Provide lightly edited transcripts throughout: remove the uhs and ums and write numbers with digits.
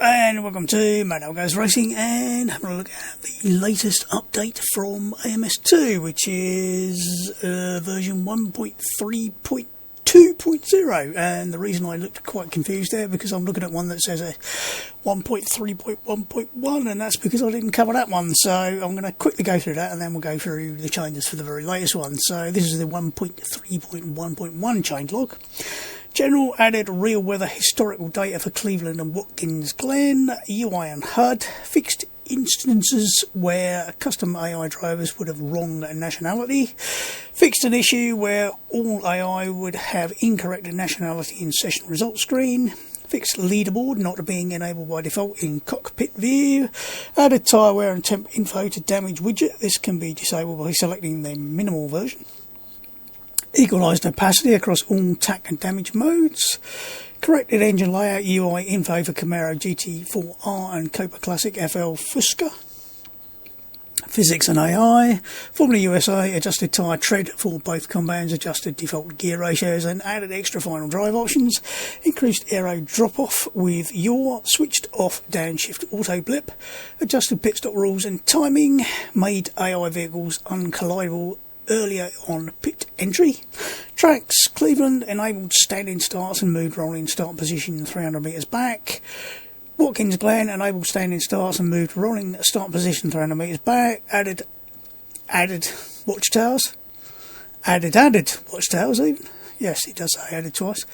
And welcome to Mad Goes Racing, and having a look at the latest update from AMS2, which is version 1.3.2.0. And the reason I looked quite confused there, because I'm looking at one that says a 1.3.1.1, and that's because I didn't cover that one. So I'm going to quickly go through that, and then we'll go through the changes for the very latest one. So this is the 1.3.1.1 changelog. General added real weather historical data for Cleveland and Watkins Glen. UI and HUD fixed instances where custom AI drivers would have wrong nationality. Fixed an issue where all AI would have incorrect nationality in session results screen. Fixed leaderboard not being enabled by default in cockpit view. Added tyre wear and temp info to damage widget. This can be disabled by selecting the minimal version. Equalised opacity across all tack and damage modes. Corrected engine layout UI info for Camaro GT4R and Copa Classic FL Fusca. Physics and AI. Formula USA adjusted tyre tread for both combines, adjusted default gear ratios and added extra final drive options. Increased aero drop off with yaw, switched off downshift auto blip. Adjusted pit stop rules and timing. Made AI vehicles uncollidable earlier on pit entry. Tracks, Cleveland enabled standing starts and moved rolling start position 300 metres back. Watkins Glen enabled standing starts and moved rolling start position 300 metres back. Added watchtowers. Added watchtowers even. Yes, it does say added twice.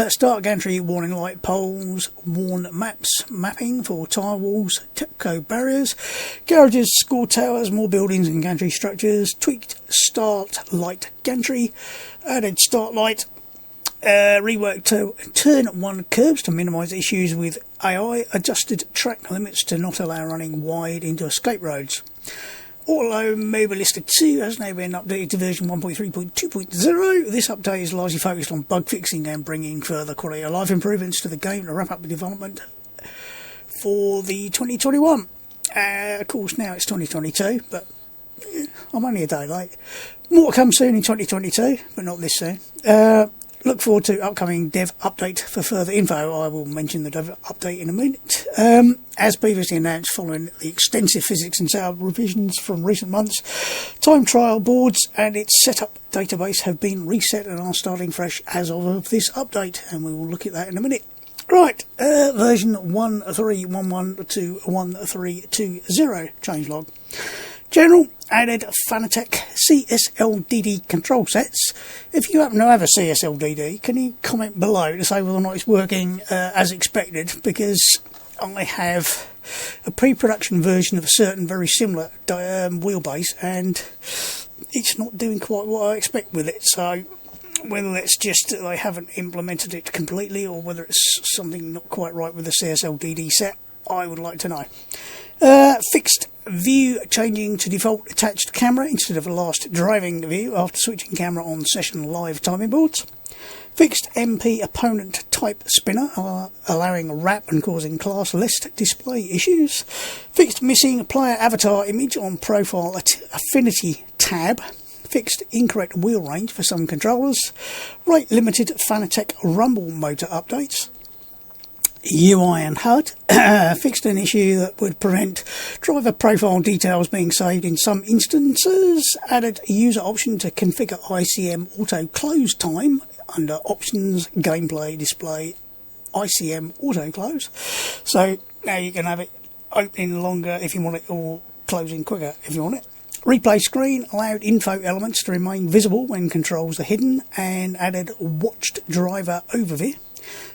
Start gantry warning light poles, worn maps, mapping for tyre walls, TEPCO barriers, garages, school towers, more buildings and gantry structures, tweaked start light gantry, added start light, reworked turn one curbs to minimise issues with AI, adjusted track limits to not allow running wide into escape roads. Although Mirillis 2 has now been updated to version 1.3.2.0, this update is largely focused on bug fixing and bringing further quality of life improvements to the game to wrap up the development for the 2021. Of course, now it's 2022, but I'm only a day late. More to come soon in 2022, but not this soon. Look forward to upcoming dev update for further info. I will mention the dev update in a minute. As previously announced, following the extensive physics and setup revisions from recent months, time trial boards and its setup database have been reset and are starting fresh as of this update, and we will look at that in a minute. Right, version 1.3.1.1 to 1.3.2.0 changelog. General added Fanatec CSLDD control sets. If you happen to have a CSLDD, can you comment below to say whether or not it's working as expected? Because I have a pre-production version of a certain very similar wheelbase, and it's not doing quite what I expect with it. So whether it's just that they haven't implemented it completely, or whether it's something not quite right with the CSLDD set, I would like to know. Fixed view changing to default attached camera instead of a last driving view after switching camera on session live timing boards. Fixed MP opponent type spinner, allowing wrap and causing class list display issues. Fixed missing player avatar image on profile affinity tab. Fixed incorrect wheel range for some controllers. Rate limited Fanatec rumble motor updates. UI and HUD fixed an issue that would prevent driver profile details being saved in some instances. Added a user option to configure ICM auto close time under options, gameplay, display, ICM auto close. So now you can have it opening longer if you want it, or closing quicker if you want it. Replay screen allowed info elements to remain visible when controls are hidden, and added watched driver overview.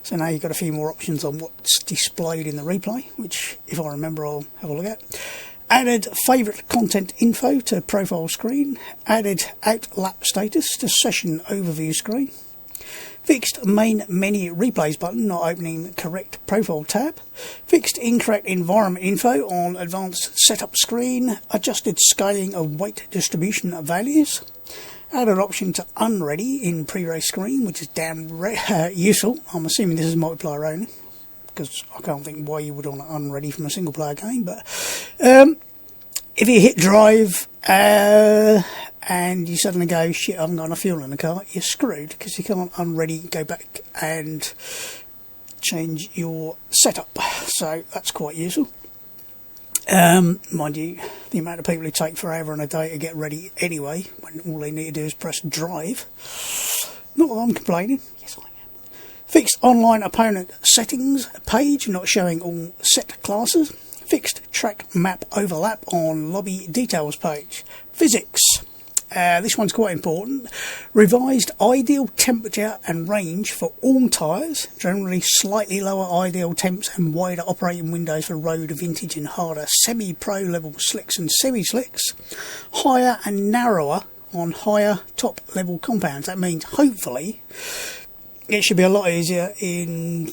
So now you've got a few more options on what's displayed in the replay, which, if I remember, I'll have a look at. Added favourite content info to profile screen. Added out lap status to session overview screen. Fixed main menu replays button not opening correct profile tab. Fixed incorrect environment info on advanced setup screen. Adjusted scaling of weight distribution values. Added option to unready in pre-race screen, which is damn useful. I'm assuming this is multiplayer only, because I can't think why you would want to unready from a single player game. But if you hit drive and you suddenly go, shit, I haven't got enough fuel in the car, you're screwed, because you can't unready go back and change your setup, so that's quite useful. Mind you, the amount of people who take forever and a day to get ready anyway, when all they need to do is press drive. Not that I'm complaining. Yes, I am. Fixed online opponent settings page, not showing all set classes. Fixed track map overlap on lobby details page. Physics. This one's quite important. Revised ideal temperature and range for all tyres. Generally slightly lower ideal temps and wider operating windows for road, vintage and harder semi-pro level slicks and semi-slicks. Higher and narrower on higher top level compounds. That means hopefully it should be a lot easier in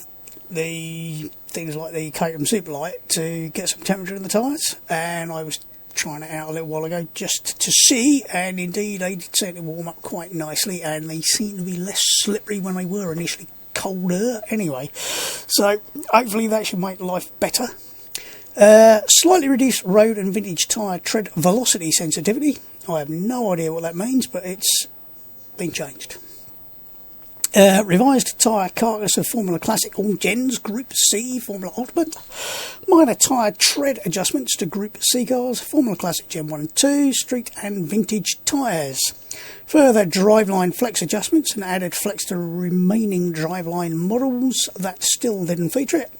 the things like the Caterham Superlight to get some temperature in the tyres, and I was trying it out a little while ago just to see, and indeed they did seem to warm up quite nicely, and they seem to be less slippery when they were initially colder anyway, so hopefully that should make life better. Slightly reduced road and vintage tyre tread velocity sensitivity. I have no idea what that means, but it's been changed. Revised tyre carcass of Formula Classic All Gens Group C Formula Ultimate. Minor tyre tread adjustments to Group C cars, Formula Classic Gen 1 and 2, street and vintage tyres. Further driveline flex adjustments and added flex to remaining driveline models that still didn't feature it.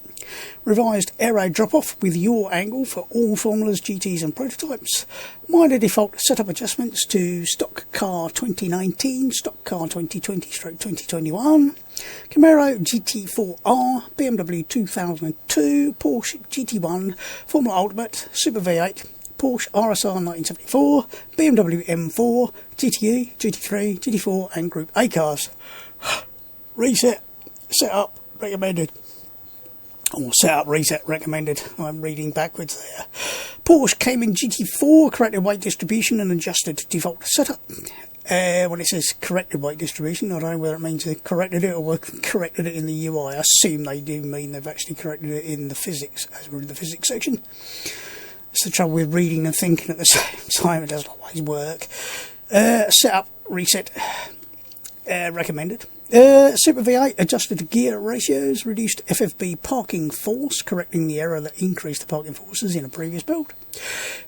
Revised aero drop-off with yaw angle for all formulas, GTs and prototypes. Minor default setup adjustments to stock car 2019, stock car 2020/2021, Camaro GT4R, BMW 2002, Porsche GT1, Formula Ultimate, Super V8, Porsche RSR 1974, BMW M4, GTE, GT3, GT4 and Group A cars. Reset, setup, recommended. Or setup, reset, recommended. I'm reading backwards there. Porsche Cayman GT4, corrected weight distribution and adjusted default setup. When it says corrected weight distribution, I don't know whether it means they've corrected it or corrected it in the UI. I assume they do mean they've actually corrected it in the physics, as we're in the physics section. It's the trouble with reading and thinking at the same time. It doesn't always work. Setup, reset, recommended. Super V8 adjusted gear ratios, reduced FFB parking force, correcting the error that increased the parking forces in a previous build.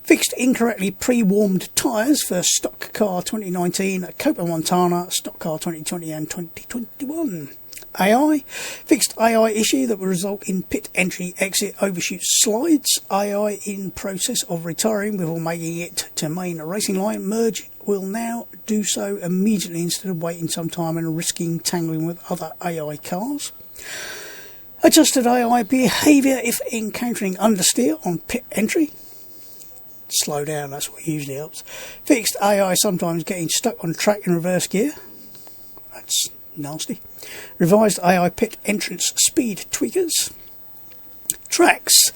Fixed incorrectly pre-warmed tyres for stock car 2019, Copa Montana, stock car 2020 and 2021. AI. Fixed AI issue that will result in pit entry exit overshoot slides. AI in process of retiring before making it to main racing line. Merge will now do so immediately instead of waiting some time and risking tangling with other AI cars. Adjusted AI behaviour if encountering understeer on pit entry. Slow down, that's what usually helps. Fixed AI sometimes getting stuck on track in reverse gear. That's nasty. Revised AI pit entrance speed tweakers. Tracks.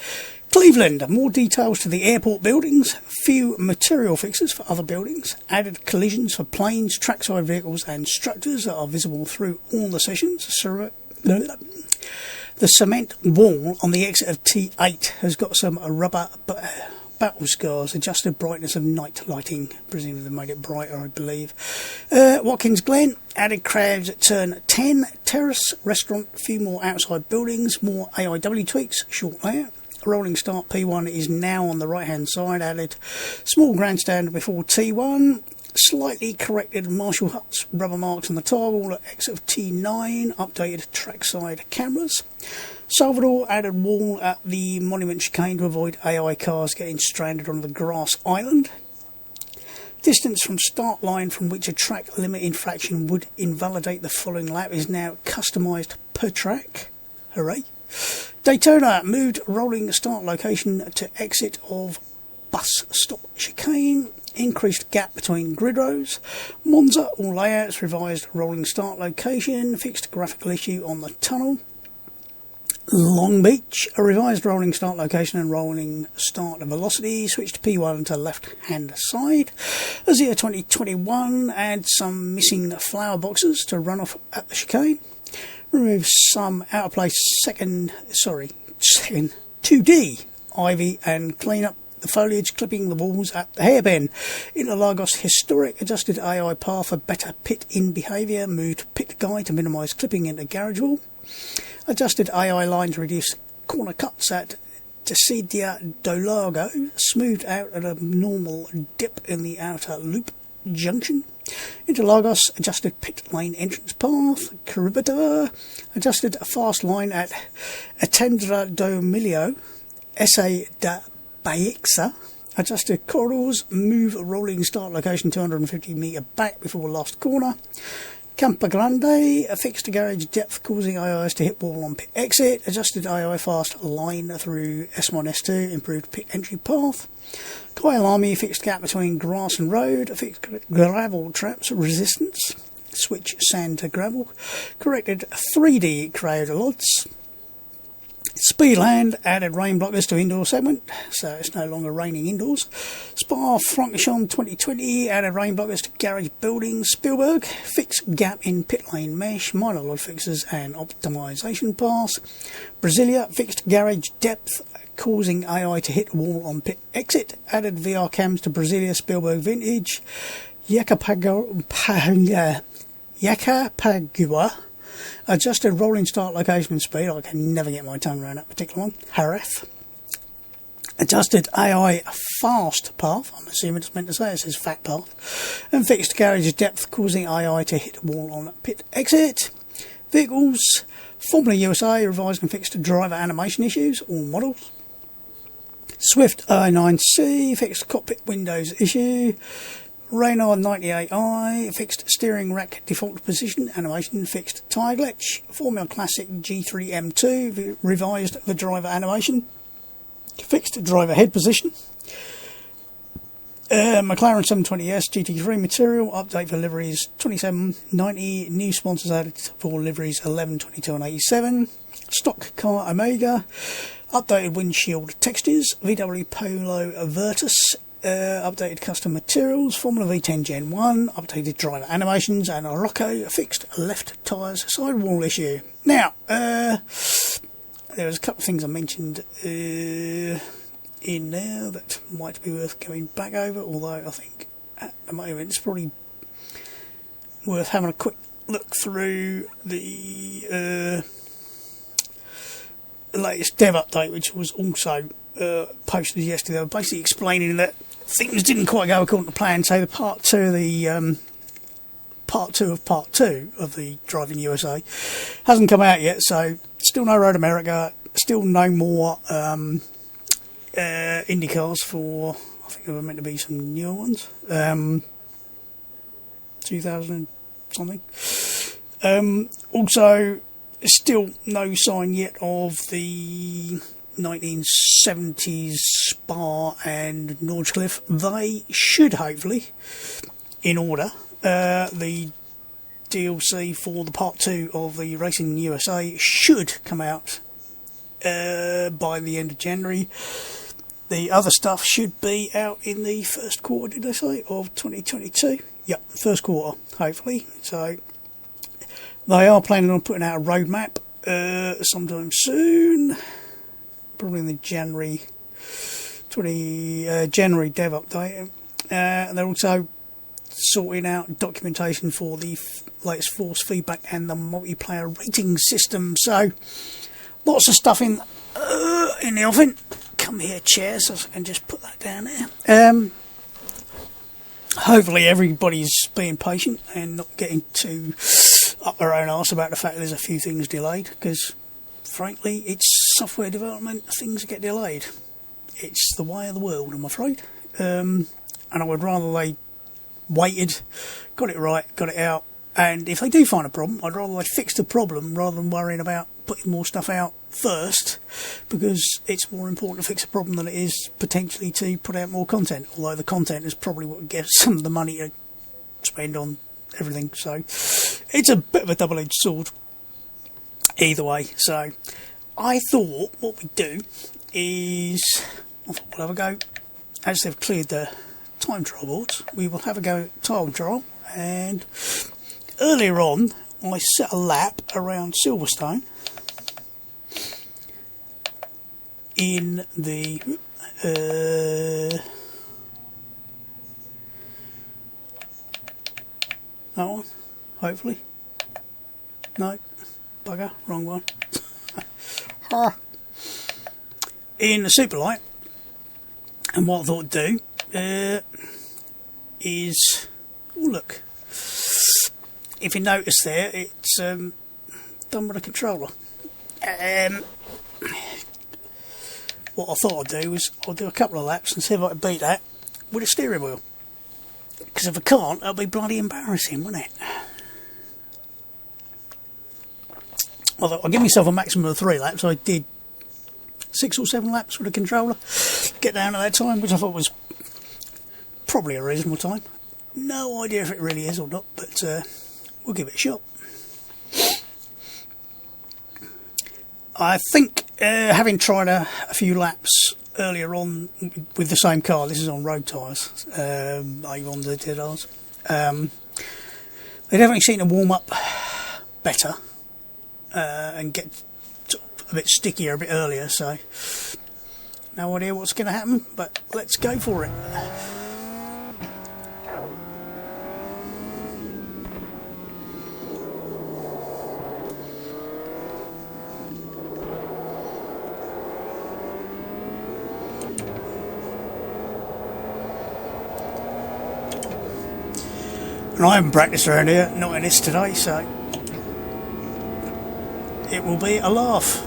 Cleveland, more details to the airport buildings, few material fixes for other buildings, added collisions for planes, trackside vehicles and structures that are visible through all the sessions. The cement wall on the exit of T8 has got some rubber battle scars, adjusted brightness of night lighting, presumably they made it brighter, I believe. Watkins Glen, added crowds at turn 10, terrace, restaurant, few more outside buildings, more AIW tweaks, short layout. Rolling start P1 is now on the right hand side, added small grandstand before T1, slightly corrected Marshall Huts, rubber marks on the tyre wall at exit of T9, updated trackside cameras. Salvador added wall at the monument chicane to avoid AI cars getting stranded on the grass island. Distance from start line from which a track limit infraction would invalidate the following lap is now customised per track. Hooray. Daytona moved rolling start location to exit of bus stop chicane. Increased gap between grid rows. Monza, all layouts, revised rolling start location. Fixed graphical issue on the tunnel. Long Beach, a revised rolling start location and rolling start velocity, switched to P1 to left hand side. Azure 2021, add some missing flower boxes to run off at the chicane. Remove some out of place second 2D ivy and clean up the foliage clipping the walls at the hairpin. Interlagos Historic, adjusted AI path for better pit in behaviour, moved pit guy to minimise clipping into garage wall. Adjusted AI line to reduce corner cuts at Decidia do Lago, smoothed out at a normal dip in the outer loop junction. Interlagos, adjusted pit lane entrance path. Caribata, adjusted fast line at Atendra do Milho, Essa da Baixa. Adjusted corridors, move rolling start location 250 metre back before last corner. Campo Grande, a fixed garage depth causing IIs to hit wall on pit exit. Adjusted II fast line through S1, S2, improved pit entry path. Kyalami, fixed gap between grass and road. Fixed gravel traps resistance. Switch sand to gravel. Corrected 3D crowd lots. Speedland added rain blockers to indoor segment, so it's no longer raining indoors. Spa Francorchamps 2020 added rain blockers to garage building. Spielberg fixed gap in pit lane mesh, minor load fixes and optimization pass. Brasilia fixed garage depth causing AI to hit wall on pit exit. Added VR cams to Brasilia Spielberg Vintage. Yakapagua adjusted rolling start location and speed. I can never get my tongue around that particular one. Haref. Adjusted AI fast path. I'm assuming it's meant to say it says fat path. And fixed garage depth causing AI to hit wall on pit exit. Vehicles. Formula USA revised and fixed driver animation issues. All models. Swift i9C fixed cockpit windows issue. Reynard 98i, fixed steering rack default position, animation, fixed tyre glitch. Formula Classic G3M2, revised the driver animation, fixed driver head position. McLaren 720S GT3 material, update for liveries 2790, new sponsors added for liveries 11, 22 and 87. Stock car Omega, updated windshield textures, VW Polo Virtus, updated custom materials, Formula V10 Gen 1, updated driver animations, and a Rocco fixed left tyres sidewall issue. Now, there was a couple of things I mentioned in there that might be worth going back over, although I think at the moment it's probably worth having a quick look through the latest dev update, which was also posted yesterday. They were basically explaining that things didn't quite go according to plan. So the part two of the part two of the Driving USA hasn't come out yet. So still no Road America, still no more IndyCars for, I think there were meant to be some newer ones, 2000 something. Also, still no sign yet of the 1970s Spa and Norgecliffe. They should hopefully, in order, the DLC for the part 2 of the Racing USA should come out by the end of January. The other stuff should be out in the first quarter, did I say, of 2022? Yep, first quarter, hopefully. So they are planning on putting out a roadmap sometime soon. Probably in the January dev update. They're also sorting out documentation for the latest force feedback and the multiplayer rating system. So lots of stuff in the oven. Come here, chair, so I can just put that down there. Hopefully everybody's being patient and not getting too up their own arse about the fact there's a few things delayed, because frankly, it's software development, things get delayed. It's the way of the world, I'm afraid. And I would rather they waited, got it right, got it out, and if they do find a problem, I'd rather they fix the problem rather than worrying about putting more stuff out first, because it's more important to fix a problem than it is potentially to put out more content, although the content is probably what gives some of the money to spend on everything. So it's a bit of a double-edged sword either way. So I thought what we'd do is we'll have a go, as they've cleared the time trial boards, we will have a go at time trial. And earlier on I set a lap around Silverstone in the that one, hopefully. No, bugger, wrong one. in the Superlight, and what I thought I'd do is, oh look, if you notice there, it's done with a controller. What I thought I'd do is I'll do a couple of laps and see if I can beat that with a steering wheel. Because if I can't, that'll be bloody embarrassing, won't it? Although I'll give myself a maximum of 3 laps. I did 6 or 7 laps with a controller, get down to that time, which I thought was probably a reasonable time. No idea if it really is or not, but we'll give it a shot. I think, having tried a few laps earlier on with the same car, this is on road tyres, A1 did ours, they definitely seem to warm up better and get a bit stickier a bit earlier, so no idea what's going to happen, but let's go for it. And I haven't practiced around here, not in this today, so it will be a laugh.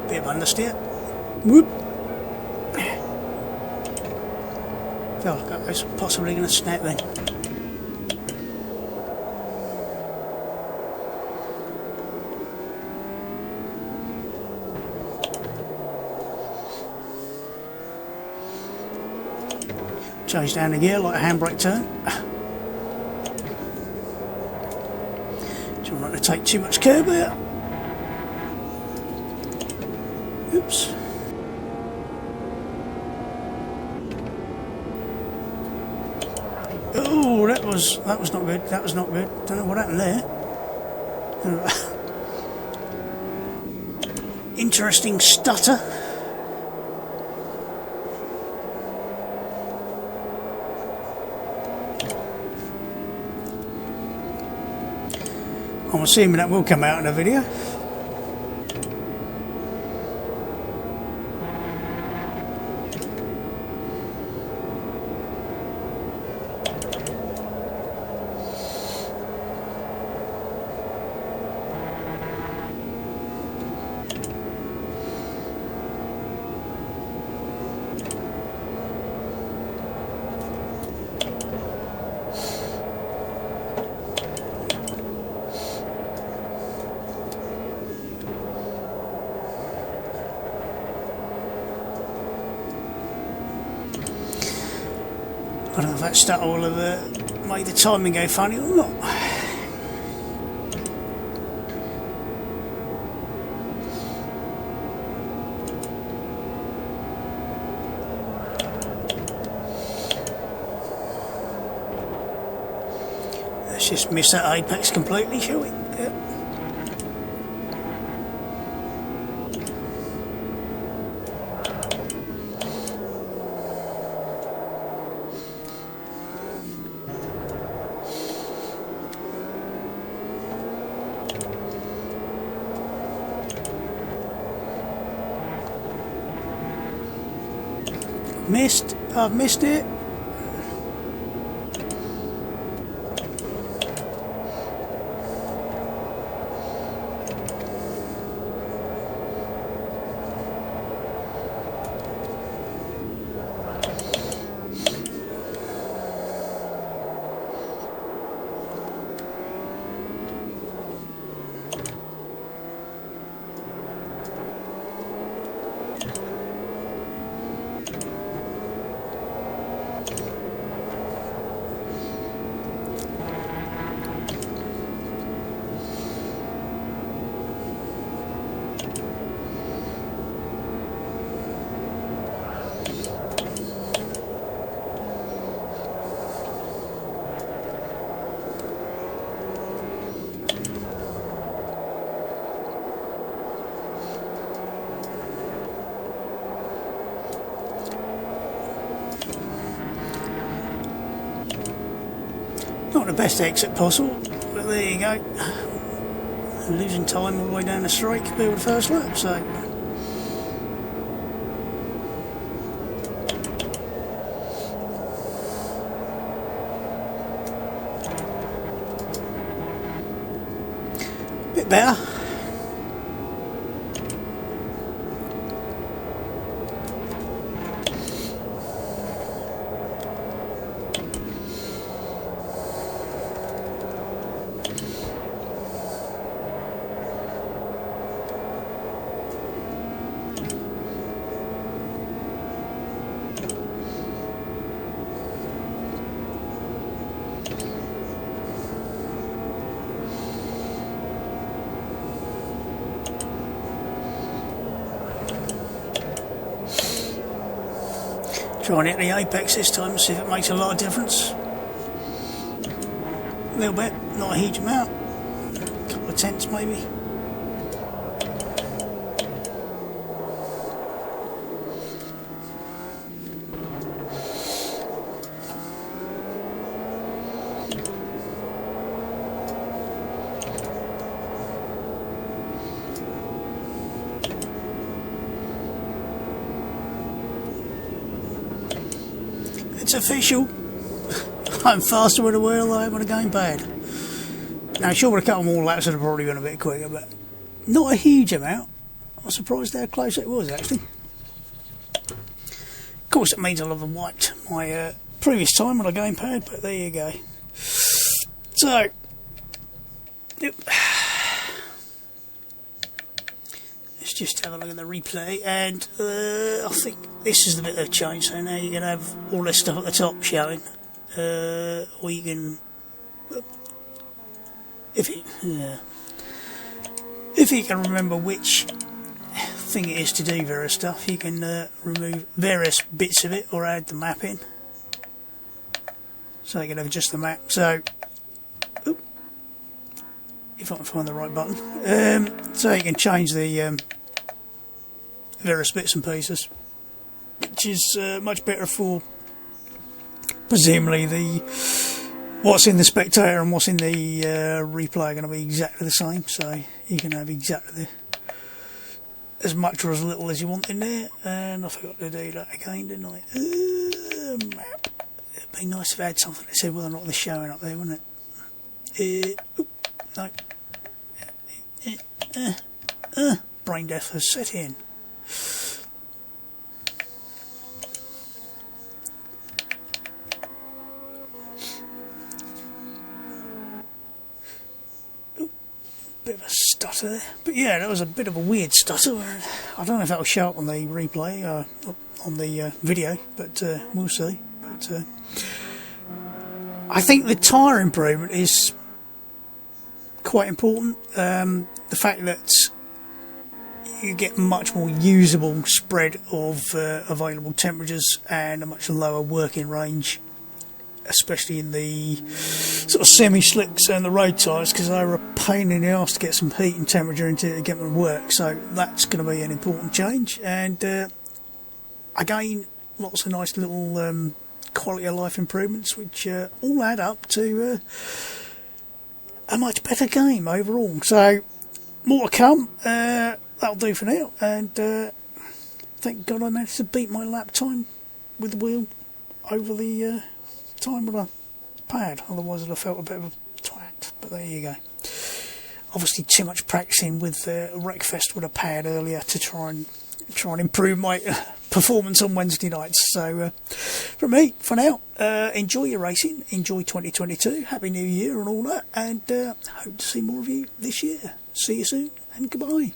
Bit of understeer. Whoop. Felt like I was possibly going to snap then. Change down the gear like a handbrake turn. Try not to take too much curb there. Oops. Oh, that was not good. That was not good. Don't know what happened there. Interesting stutter. I'm assuming that will come out in a video. I don't know if that stutter will have made the timing go funny or not. Let's just miss that apex completely, shall we? Yep. I've missed it. Not the best exit possible, but there you go. losing time all the way down the straight compared with the first lap, so... bit better. Try and hit the apex this time, see if it makes a lot of difference. A little bit, not a huge amount. A couple of tenths maybe. It's official. I'm faster with the wheel than I am with the gamepad. Now, sure, with a couple more laps, I'd have probably been a bit quicker, but not a huge amount. I was surprised how close it was, actually. Of course, it means I'll have wiped my previous time on a gamepad, but there you go. So, let's just have a look at the replay, and I think this is the bit they've changed. So now you can have all this stuff at the top showing, or you can, if you can remember which thing it is to do various stuff, you can remove various bits of it or add the map in. So you can have just the map. So, if I can find the right button, so you can change the various bits and pieces, which is much better for presumably the what's in the spectator and what's in the replay are going to be exactly the same, so you can have exactly as much or as little as you want in there. And I forgot to do that again, didn't I? Map. It'd be nice if I had something that said whether or not they're showing up there, wouldn't it? No. Brain death has set in. Bit of a stutter there, but yeah, that was a bit of a weird stutter. I don't know if that will show up on the replay, on the video, but we'll see. But I think the tyre improvement is quite important. The fact that you get much more usable spread of available temperatures and a much lower working range, especially in the sort of semi-slicks and the road tyres, because they were a pain in the arse to get some heat and temperature into it to get them to work. So that's going to be an important change. And again, lots of nice little quality of life improvements, which all add up to a much better game overall. So more to come. That'll do for now. And thank God I managed to beat my lap time with the wheel over the time with a pad, otherwise I'd have felt a bit of a twat, but there you go. Obviously too much practicing with Wreckfest with a pad earlier to try and improve my performance on Wednesday nights. So from me, for now, enjoy your racing, enjoy 2022, Happy New Year and all that, and hope to see more of you this year. See you soon, and goodbye.